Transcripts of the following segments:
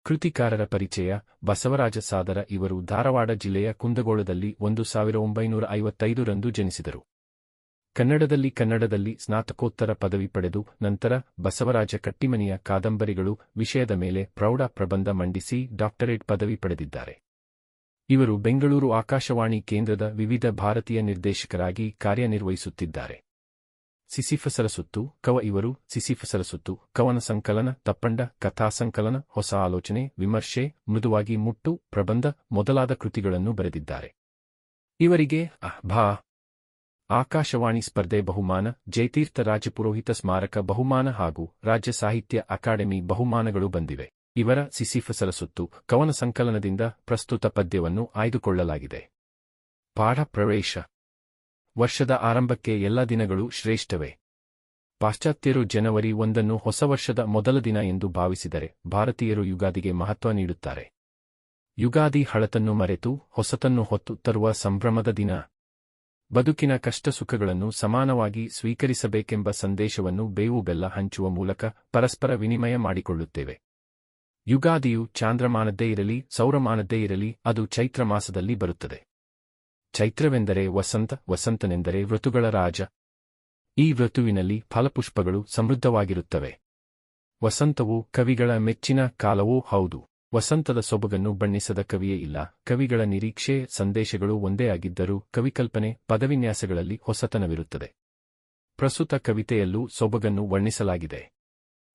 ಕೃತಿಕಾರರ ಪರಿಚಯ ಬಸವರಾಜ ಸಾದರ ಇವರು ಧಾರವಾಡ ಜಿಲ್ಲೆಯ ಕುಂದಗೋಳದಲ್ಲಿ 1955 ರಂದು ಜನಿಸಿದರು. ಕನ್ನಡದಲ್ಲಿ ಸ್ನಾತಕೋತ್ತರ ಪದವಿ ಪಡೆದು ನಂತರ ಬಸವರಾಜ ಕಟ್ಟಿಮನಿಯ ಕಾದಂಬರಿಗಳು ವಿಷಯದ ಮೇಲೆ ಪ್ರೌಢ ಪ್ರಬಂಧ ಮಂಡಿಸಿ ಡಾಕ್ಟರೇಟ್ ಪದವಿ ಪಡೆದಿದ್ದಾರೆ. ಇವರು ಬೆಂಗಳೂರು ಆಕಾಶವಾಣಿ ಕೇಂದ್ರದ ವಿವಿಧ ಭಾರತೀಯ ನಿರ್ದೇಶಕರಾಗಿ ಕಾರ್ಯನಿರ್ವಹಿಸುತ್ತಿದ್ದಾರೆ. ಸಿಸಿಫಸರ ಸುತ್ತು ಕವ ಇವರು ಸಿಸಿಫಸರ ಸುತ್ತು ಕವನ ಸಂಕಲನ, ತಪ್ಪಂಡ, ಕಥಾಸಂಕಲನ, ಹೊಸ ಆಲೋಚನೆ, ವಿಮರ್ಶೆ, ಮೃದುವಾಗಿ ಮುಟ್ಟು, ಪ್ರಬಂಧ ಮೊದಲಾದ ಕೃತಿಗಳನ್ನು ಬರೆದಿದ್ದಾರೆ. ಇವರಿಗೆ ಆಕಾಶವಾಣಿ ಸ್ಪರ್ಧೆ ಬಹುಮಾನ, ಜಯತೀರ್ಥ ರಾಜಪುರೋಹಿತ ಸ್ಮಾರಕ ಬಹುಮಾನ ಹಾಗೂ ರಾಜ್ಯ ಸಾಹಿತ್ಯ ಅಕಾಡೆಮಿ ಬಹುಮಾನಗಳು ಬಂದಿವೆ. ಇವರ ಸಿಸಿಫಸರ ಸುತ್ತು ಕವನ ಸಂಕಲನದಿಂದ ಪ್ರಸ್ತುತ ಪದ್ಯವನ್ನು ಆಯ್ದುಕೊಳ್ಳಲಾಗಿದೆ. ಪಾಠ ಪ್ರವೇಶ. ವರ್ಷದ ಆರಂಭಕ್ಕೆ ಎಲ್ಲ ದಿನಗಳು ಶ್ರೇಷ್ಠವೇ. ಪಾಶ್ಚಾತ್ಯರು ಜನವರಿ 1 ಹೊಸ ವರ್ಷದ ಮೊದಲ ದಿನ ಎಂದು ಭಾವಿಸಿದರೆ ಭಾರತೀಯರು ಯುಗಾದಿಗೆ ಮಹತ್ವ ನೀಡುತ್ತಾರೆ. ಯುಗಾದಿ ಹಳತನ್ನು ಮರೆತು ಹೊಸತನ್ನು ಹೊತ್ತು ತರುವ ಸಂಭ್ರಮದ ದಿನ. ಬದುಕಿನ ಕಷ್ಟ ಸುಖಗಳನ್ನು ಸಮಾನವಾಗಿ ಸ್ವೀಕರಿಸಬೇಕೆಂಬ ಸಂದೇಶವನ್ನು ಬೇವು ಬೆಲ್ಲ ಹಂಚುವ ಮೂಲಕ ಪರಸ್ಪರ ವಿನಿಮಯ ಮಾಡಿಕೊಳ್ಳುತ್ತೇವೆ. ಯುಗಾದಿಯು ಚಾಂದ್ರಮಾನದ್ದೇ ಇರಲಿ ಸೌರಮಾನದ್ದೇ ಇರಲಿ ಅದು ಚೈತ್ರ ಮಾಸದಲ್ಲಿ ಬರುತ್ತದೆ. ಚೈತ್ರವೆಂದರೆ ವಸಂತ, ವಸಂತನೆಂದರೆ ಋತುಗಳ ರಾಜ. ಈ ಋತುವಿನಲ್ಲಿ ಫಲಪುಷ್ಪಗಳು ಸಮೃದ್ಧವಾಗಿರುತ್ತವೆ. ವಸಂತವು ಕವಿಗಳ ಮೆಚ್ಚಿನ ಕಾಲವೂ ಹೌದು. ವಸಂತದ ಸೊಬಗನ್ನು ಬಣ್ಣಿಸದ ಕವಿಯೇ ಇಲ್ಲ. ಕವಿಗಳ ನಿರೀಕ್ಷೆ, ಸಂದೇಶಗಳು ಒಂದೇ ಆಗಿದ್ದರೂ ಕವಿಕಲ್ಪನೆ, ಪದವಿನ್ಯಾಸಗಳಲ್ಲಿ ಹೊಸತನವಿರುತ್ತದೆ. ಪ್ರಸ್ತುತ ಕವಿತೆಯಲ್ಲೂ ಸೊಬಗನ್ನು ವರ್ಣಿಸಲಾಗಿದೆ.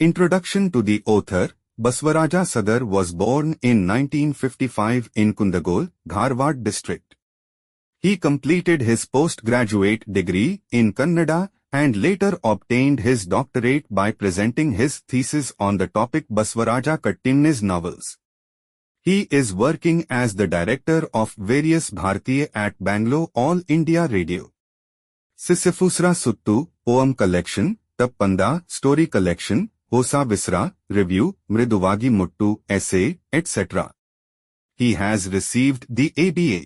Introduction to the author. Basavaraja Sadar was born in 1955 in Kundagol, Dharwad district. He completed his postgraduate degree in Kannada and later obtained his doctorate by presenting his thesis on the topic Basavaraja Kattimani's novels. He is working as the director of various Bharatiya at Bangalore All India Radio. Sisifusra Suttu, poem collection, Tappanda, story collection, Hosa Visra, review, Mriduvagi Muttu, essay, etc. He has received the ABA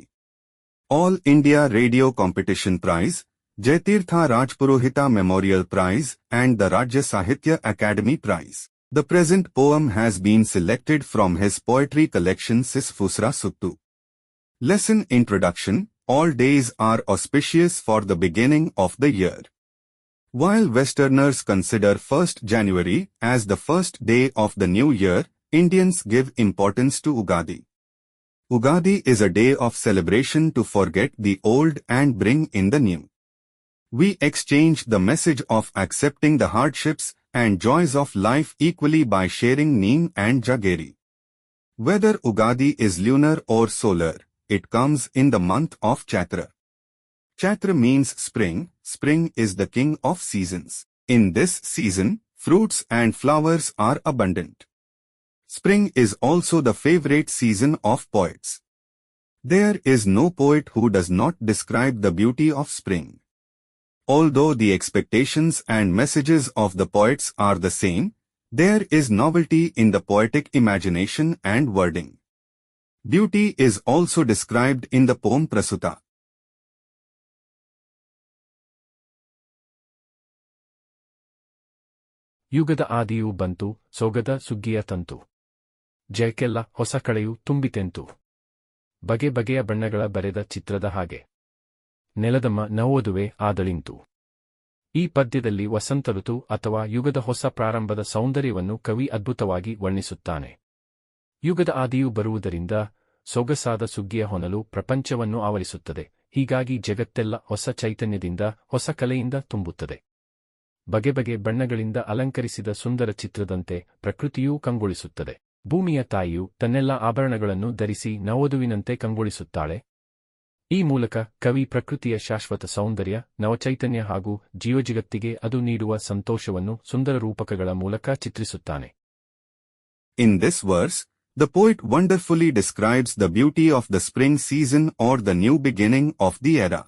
All India Radio Competition Prize, Jaitirtha Rajpurohita Memorial Prize and the Rajya Sahitya Academy Prize. The present poem has been selected from his poetry collection Sisifusra Suttu. Lesson Introduction. All days are auspicious for the beginning of the year. While Westerners consider 1st January as the first day of the new year, Indians give importance to Ugadi. Ugadi is a day of celebration to forget the old and bring in the new. We exchange the message of accepting the hardships and joys of life equally by sharing neem and jaggery. Whether Ugadi is lunar or solar, it comes in the month of Chaitra. Chaitra means spring. Spring is the king of seasons. In this season, fruits and flowers are abundant. Spring is also the favorite season of poets. There is no poet who does not describe the beauty of spring. Although the expectations and messages of the poets are the same, there is novelty in the poetic imagination and wording. Beauty is also described in the poem Prasuta. ಯುಗದ ಆದಿಯೂ ಬಂತು, ಸೊಗದ ಸುಗ್ಗಿಯ ತಂತು. ಜಯಕ್ಕೆಲ್ಲ ಹೊಸ ಕಳೆಯು ತುಂಬಿತೆಂತು. ಬಗೆ ಬಗೆಯ ಬಣ್ಣಗಳ ಬರೆದ ಚಿತ್ರದ ಹಾಗೆ. ನೆಲದಮ್ಮ ನವೋದುವೆ ಆದಳಿಂತು. ಈ ಪದ್ಯದಲ್ಲಿ ವಸಂತ ಋತು ಅಥವಾ ಯುಗದ ಹೊಸ ಪ್ರಾರಂಭದ ಸೌಂದರ್ಯವನ್ನು ಕವಿ ಅದ್ಭುತವಾಗಿ ವರ್ಣಿಸುತ್ತಾನೆ. ಯುಗದ ಆದಿಯು ಬರುವುದರಿಂದ ಸೊಗಸಾದ ಸುಗ್ಗಿಯ ಹೊನಲು ಪ್ರಪಂಚವನ್ನು ಆವರಿಸುತ್ತದೆ. ಹೀಗಾಗಿ ಜಗತ್ತೆಲ್ಲ ಹೊಸ ಚೈತನ್ಯದಿಂದ, ಹೊಸ ಕಲೆಯಿಂದ ತುಂಬುತ್ತದೆ. ಬಗೆ ಬಗೆ ಬಣ್ಣಗಳಿಂದ ಅಲಂಕರಿಸಿದ ಸುಂದರ ಚಿತ್ರದಂತೆ ಪ್ರಕೃತಿಯೂ ಕಂಗೊಳಿಸುತ್ತದೆ. ಭೂಮಿಯ ತಾಯಿಯು ತನ್ನೆಲ್ಲ ಆಭರಣಗಳನ್ನು ಧರಿಸಿ ನವವಧುವಿನಂತೆ ಕಂಗೊಳಿಸುತ್ತಾಳೆ. ಈ ಮೂಲಕ ಕವಿ ಪ್ರಕೃತಿಯ ಶಾಶ್ವತ ಸೌಂದರ್ಯ, ನವಚೈತನ್ಯ ಹಾಗೂ ಜೀವಜಗತ್ತಿಗೆ ಅದು ನೀಡುವ ಸಂತೋಷವನ್ನು ಸುಂದರ ರೂಪಕಗಳ ಮೂಲಕ ಚಿತ್ರಿಸುತ್ತಾನೆ. In this verse, the poet wonderfully describes the beauty of the spring season or the new beginning of the era.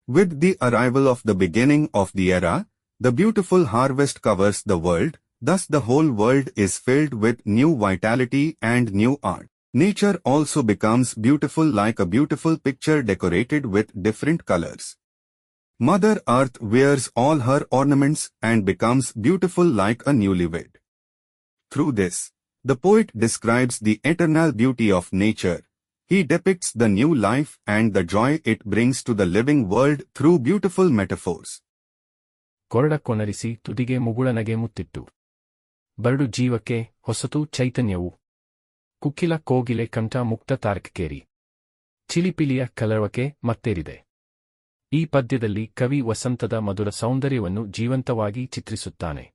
With the arrival of the beginning of the era, the beautiful harvest covers the world, thus the whole world is filled with new vitality and new art. Nature also becomes beautiful like a beautiful picture decorated with different colors. Mother Earth wears all her ornaments and becomes beautiful like a newlywed. Through this, The poet describes the eternal beauty of nature. He depicts the new life and the joy it brings to the living world through beautiful metaphors. ಕೊರಡ ಕೊನರಿಸಿ ತುದಿಗೆ ಮುಗುಳನಗೆ ಮುತ್ತಿಟ್ಟು. ಬರಡು ಜೀವಕ್ಕೆ ಹೊಸತು ಚೈತನ್ಯವು. ಕುಕ್ಕಿಲ ಕೋಗಿಲೆ ಕಂಠ ಮುಕ್ತ ತಾರಕಕ್ಕೇರಿ. ಚಿಲಿಪಿಲಿಯ ಕಲರವಕ್ಕೆ ಮತ್ತೇರಿದೆ. ಈ ಪದ್ಯದಲ್ಲಿ ಕವಿ ವಸಂತದ ಮಧುರ ಸೌಂದರ್ಯವನ್ನು ಜೀವಂತವಾಗಿ ಚಿತ್ರಿಸುತ್ತಾನೆ.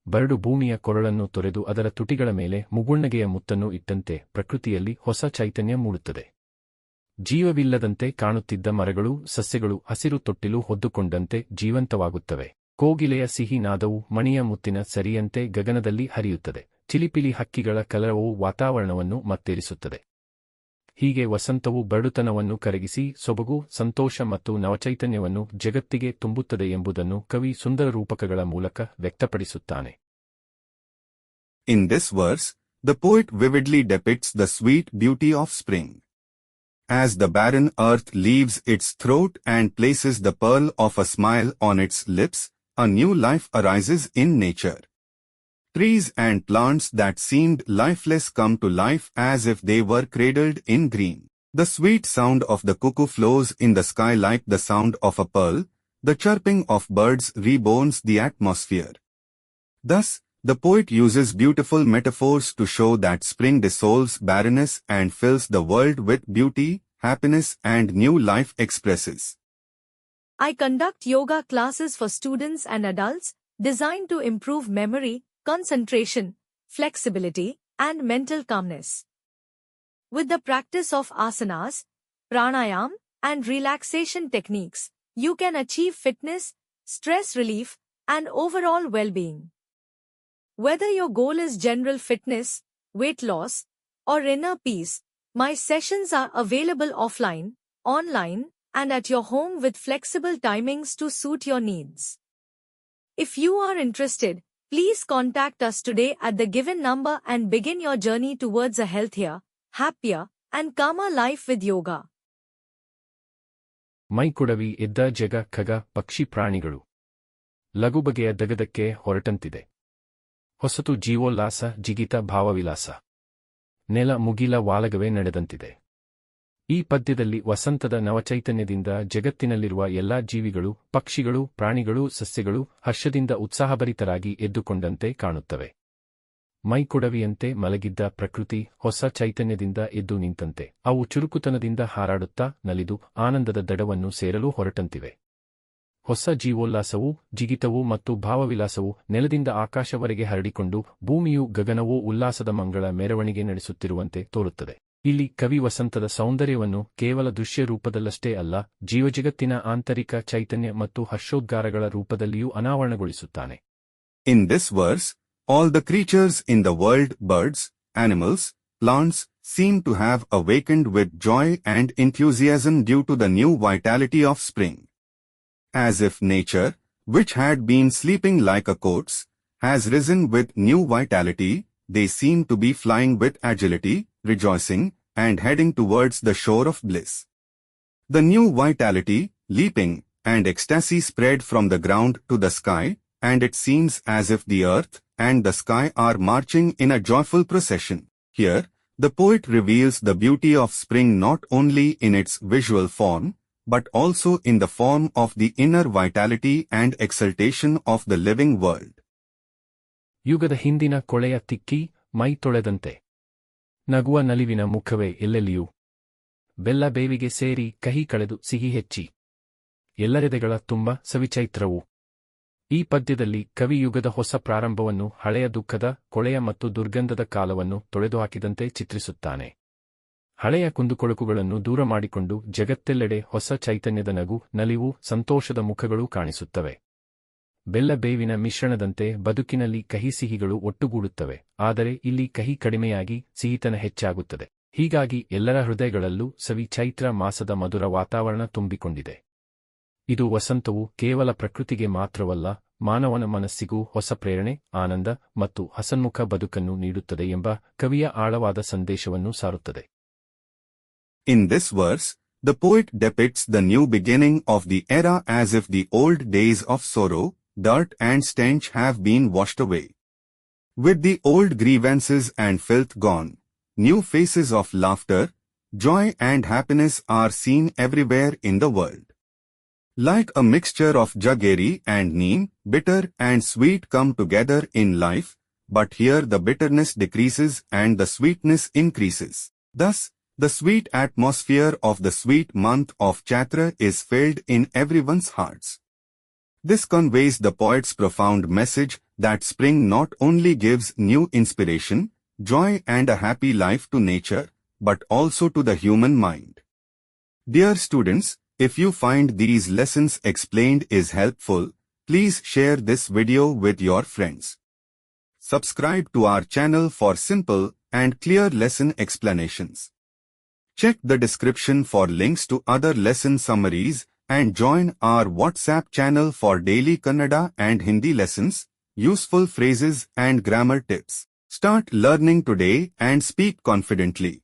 ಬರಡು ಭೂಮಿಯ ಕೊರಳನ್ನು ತೊರೆದು ಅದರ ತುಟಿಗಳ ಮೇಲೆ ಮುಗುಳ್ನಗೆಯ ಮುತ್ತನ್ನು ಇಟ್ಟಂತೆ ಪ್ರಕೃತಿಯಲ್ಲಿ ಹೊಸ ಚೈತನ್ಯ ಮೂಡುತ್ತದೆ. ಜೀವವಿಲ್ಲದಂತೆ ಕಾಣುತ್ತಿದ್ದ ಮರಗಳು, ಸಸ್ಯಗಳು ಹಸಿರು ತೊಟ್ಟಿಲು ಹೊದ್ದುಕೊಂಡಂತೆ ಜೀವಂತವಾಗುತ್ತವೆ. ಕೋಗಿಲೆಯ ಸಿಹಿ ನಾದವು ಮಣಿಯ ಮುತ್ತಿನ ಸರಿಯಂತೆ ಗಗನದಲ್ಲಿ ಹರಿಯುತ್ತದೆ. ಚಿಲಿಪಿಲಿ ಹಕ್ಕಿಗಳ ಕಲರವವು ವಾತಾವರಣವನ್ನು ಮತ್ತೇರಿಸುತ್ತದೆ. ಹೀಗೆ ವಸಂತವು ಬರಡುತನವನ್ನು ಕರಗಿಸಿ ಸೊಬಗು, ಸಂತೋಷ ಮತ್ತು ನವಚೈತನ್ಯವನ್ನು ಜಗತ್ತಿಗೆ ತುಂಬುತ್ತದೆ ಎಂಬುದನ್ನು ಕವಿ ಸುಂದರ ರೂಪಕಗಳ ಮೂಲಕ ವ್ಯಕ್ತಪಡಿಸುತ್ತಾನೆ. In this verse, the poet vividly depicts the sweet beauty of spring. As the barren earth leaves its throat and places the pearl of a smile on its lips, a new life arises in nature. Trees and plants that seemed lifeless come to life as if they were cradled in green. The sweet sound of the cuckoo flows in the sky like the sound of a pearl. The chirping of birds reborns the atmosphere. Thus, the poet uses beautiful metaphors to show that spring dissolves barrenness and fills the world with beauty, happiness and new life expresses. I conduct yoga classes for students and adults, designed to improve memory, concentration, flexibility, and mental calmness. With the practice of asanas, pranayam, and relaxation techniques, you can achieve fitness, stress relief, and overall well-being. Whether your goal is general fitness, weight loss, or inner peace, my sessions are available offline, online, and at your home with flexible timings to suit your needs. If you are interested, please contact us today at the given number and begin your journey towards a healthier, happier, and calmer life with yoga. ಮೈಕೊಡವಿ ಎದ್ದ ಜಗ ಖಗ ಪಕ್ಷಿ ಪ್ರಾಣಿಗಳು. ಲಘುಬಗೆಯ ದಗದಕ್ಕೆ ಹೊರಟಂತಿದೆ. ಹೊಸತು ಜೀವೋಲ್ಲಾಸ ಜಿಗಿತ ಭಾವವಿಲಾಸ. ನೆಲ ಮುಗಿಲ ವಾಲಗವೇ ನಡೆದಂತಿದೆ. ಈ ಪದ್ಯದಲ್ಲಿ ವಸಂತದ ನವಚೈತನ್ಯದಿಂದ ಜಗತ್ತಿನಲ್ಲಿರುವ ಎಲ್ಲಾ ಜೀವಿಗಳು, ಪಕ್ಷಿಗಳು, ಪ್ರಾಣಿಗಳು, ಸಸ್ಯಗಳು ಹರ್ಷದಿಂದ ಉತ್ಸಾಹಭರಿತರಾಗಿ ಎದ್ದುಕೊಂಡಂತೆ ಕಾಣುತ್ತವೆ. ಮೈಕೊಡವಿಯಂತೆ ಮಲಗಿದ್ದ ಪ್ರಕೃತಿ ಹೊಸ ಚೈತನ್ಯದಿಂದ ಎದ್ದು ನಿಂತಂತೆ ಅವು ಚುರುಕುತನದಿಂದ ಹಾರಾಡುತ್ತಾ ನಲಿದು ಆನಂದದ ದಡವನ್ನು ಸೇರಲು ಹೊರಟಂತಿವೆ. ಹೊಸ ಜೀವೋಲ್ಲಾಸವು, ಜಿಗಿತವು ಮತ್ತು ಭಾವವಿಲಾಸವು ನೆಲದಿಂದ ಆಕಾಶವರೆಗೆ ಹರಡಿಕೊಂಡು ಭೂಮಿಯು ಗಗನವೂ ಉಲ್ಲಾಸದ ಮಂಗಳ ಮೆರವಣಿಗೆ ನಡೆಸುತ್ತಿರುವಂತೆ ತೋರುತ್ತದೆ. ಇಲ್ಲಿ ಕವಿ ವಸಂತದ ಸೌಂದರ್ಯವನ್ನು ಕೇವಲ ದೃಶ್ಯ ರೂಪದಲ್ಲಷ್ಟೇ ಅಲ್ಲ, ಜೀವಜಗತ್ತಿನ ಆಂತರಿಕ ಚೈತನ್ಯ ಮತ್ತು ಹರ್ಷೋದ್ಗಾರಗಳ ರೂಪದಲ್ಲಿಯೂ ಅನಾವರಣಗೊಳಿಸುತ್ತಾನೆ. In this verse, all the creatures in the world, birds, animals, plants, seem to have awakened with joy and enthusiasm due to the new vitality of spring. As if nature, which had been sleeping like a corpse, has risen with new vitality, they seem to be flying with agility, rejoicing, and heading towards the shore of bliss. The new vitality, leaping, and ecstasy spread from the ground to the sky, and it seems as if the earth and the sky are marching in a joyful procession. Here, the poet reveals the beauty of spring not only in its visual form, but also in the form of the inner vitality and exultation of the living world. ಯುಗದ ಹಿಂದಿನ ಕೊಳೆಯ ತಿಕ್ಕಿ ಮೈ ತೊಳೆದಂತೆ ನಗುವ ನಲಿವಿನ ಮುಖವೇ ಎಲ್ಲೆಲ್ಲಿಯೂ ಬೆಲ್ಲ ಬೇವಿಗೆ ಸೇರಿ ಕಹಿ ಕಳೆದು ಸಿಹಿ ಹೆಚ್ಚಿ ಎಲ್ಲರೆದೆಗಳ ತುಂಬ ಸವಿಚೈತ್ರವು. ಈ ಪದ್ಯದಲ್ಲಿ ಕವಿ ಯುಗದ ಹೊಸ ಪ್ರಾರಂಭವನ್ನು ಹಳೆಯ ದುಃಖದ, ಕೊಳೆಯ ಮತ್ತು ದುರ್ಗಂಧದ ಕಾಲವನ್ನು ತೊಳೆದುಹಾಕಿದಂತೆ ಚಿತ್ರಿಸುತ್ತಾನೆ. ಹಳೆಯ ಕುಂದುಕೊಳಕುಗಳನ್ನು ದೂರ ಮಾಡಿಕೊಂಡು ಜಗತ್ತೆಲ್ಲೆಡೆ ಹೊಸ ಚೈತನ್ಯದ ನಗು, ನಲಿವು, ಸಂತೋಷದ ಮುಖಗಳು ಕಾಣಿಸುತ್ತವೆ. ಬೆಲ್ಲ ಬೇವಿನ ಮಿಶ್ರಣದಂತೆ ಬದುಕಿನಲ್ಲಿ ಕಹಿ ಸಿಹಿಗಳು ಒಟ್ಟುಗೂಡುತ್ತವೆ, ಆದರೆ ಇಲ್ಲಿ ಕಹಿ ಕಡಿಮೆಯಾಗಿ ಸಿಹಿತನ ಹೆಚ್ಚಾಗುತ್ತದೆ. ಹೀಗಾಗಿ ಎಲ್ಲರ ಹೃದಯಗಳಲ್ಲೂ ಸವಿ ಚೈತ್ರ ಮಾಸದ ಮಧುರ ವಾತಾವರಣ ತುಂಬಿಕೊಂಡಿದೆ. ಇದು ವಸಂತವು ಕೇವಲ ಪ್ರಕೃತಿಗೆ ಮಾತ್ರವಲ್ಲ, ಮಾನವನ ಮನಸ್ಸಿಗೂ ಹೊಸ ಪ್ರೇರಣೆ, ಆನಂದ ಮತ್ತು ಹಸನ್ಮುಖ ಬದುಕನ್ನು ನೀಡುತ್ತದೆ ಎಂಬ ಕವಿಯ ಆಳವಾದ ಸಂದೇಶವನ್ನು ಸಾರುತ್ತದೆ. In this verse, the poet depicts the new beginning of the era as if the old days of sorrow, dirt and stench have been washed away. With the old grievances and filth gone, new faces of laughter, joy and happiness are seen everywhere in the world. Like a mixture of jaggery and neem, bitter and sweet come together in life, but here the bitterness decreases and the sweetness increases. Thus, the sweet atmosphere of the sweet month of Chaitra is filled in everyone's hearts. This conveys the poet's profound message that spring not only gives new inspiration, joy and a happy life to nature, but also to the human mind. Dear students, if you find these lessons explained is helpful, please share this video with your friends. Subscribe to our channel for simple and clear lesson explanations. Check the description for links to other lesson summaries and join our WhatsApp channel for daily Kannada and Hindi lessons, useful phrases and grammar tips. Start learning today and speak confidently.